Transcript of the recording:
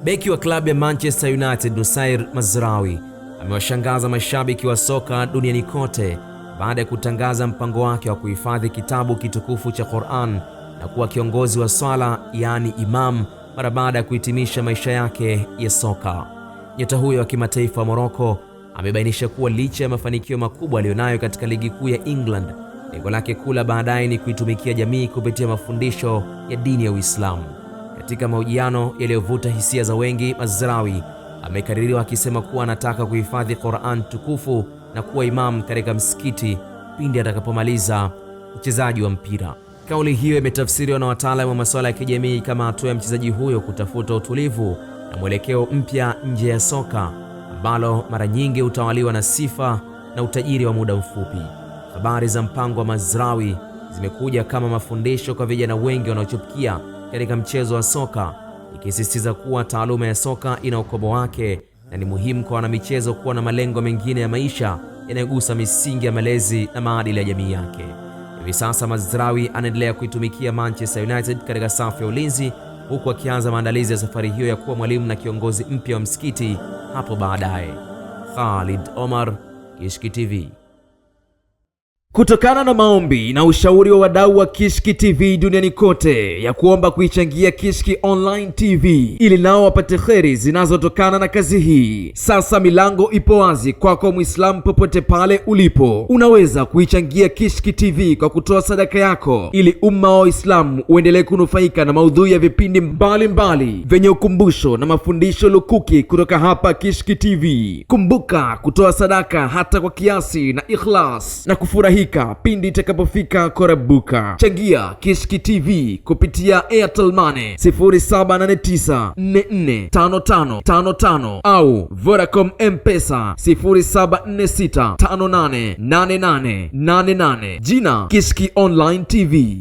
Beki wa klabu ya Manchester United Noussair Mazraoui amewashangaza mashabiki wa soka duniani kote baada ya kutangaza mpango wake wa kuhifadhi kitabu kitukufu cha Qur'an na kuwa kiongozi wa swala, yaani imam, mara baada ya kuhitimisha maisha yake ya soka. Nyota huyo wa kimataifa wa Morocco amebainisha kuwa licha ya mafanikio makubwa aliyonayo katika ligi kuu ya England, lengo lake kuu la baadaye ni kuitumikia jamii kupitia mafundisho ya dini ya Uislamu. Katika mahojiano yaliyovuta hisia za wengi, Mazraoui amekaririwa akisema kuwa anataka kuhifadhi Qur'an tukufu na kuwa imam katika msikiti pindi atakapomaliza uchezaji wa mpira. Kauli hiyo imetafsiriwa na wataalamu wa masuala ya kijamii kama hatua ya mchezaji huyo kutafuta utulivu na mwelekeo mpya nje ya soka ambalo mara nyingi hutawaliwa na sifa na utajiri wa muda mfupi. Habari za mpango wa Mazraoui zimekuja kama mafundisho kwa vijana wengi wanaochipukia katika mchezo wa soka, ikisisitiza kuwa taaluma ya soka ina ukomo wake na ni muhimu kwa wanamichezo kuwa na malengo mengine ya maisha yanayogusa misingi ya malezi na maadili ya jamii yake. Hivi sasa Mazraoui anaendelea kuitumikia Manchester United katika safu ya ulinzi, huku akianza maandalizi ya safari hiyo ya kuwa mwalimu na kiongozi mpya wa msikiti hapo baadaye. Khalid Omar, Kishki TV. Kutokana na maombi na ushauri wa wadau wa Kishki TV duniani kote ya kuomba kuichangia Kishki Online TV ili nao wapate kheri zinazotokana na kazi hii, sasa milango ipo wazi kwako Muislamu popote pale ulipo. Unaweza kuichangia Kishki TV kwa kutoa sadaka yako ili umma wa Uislamu uendelee kunufaika na maudhui ya vipindi mbalimbali vyenye ukumbusho na mafundisho lukuki kutoka hapa Kishki TV. Kumbuka kutoa sadaka hata kwa kiasi na ikhlas na kufurahi pindi itakapofika korabuka. Changia Kishki TV kupitia Airtel Money 0789445555 au Vodacom M-Pesa 0746588888. Jina Kishki Online TV.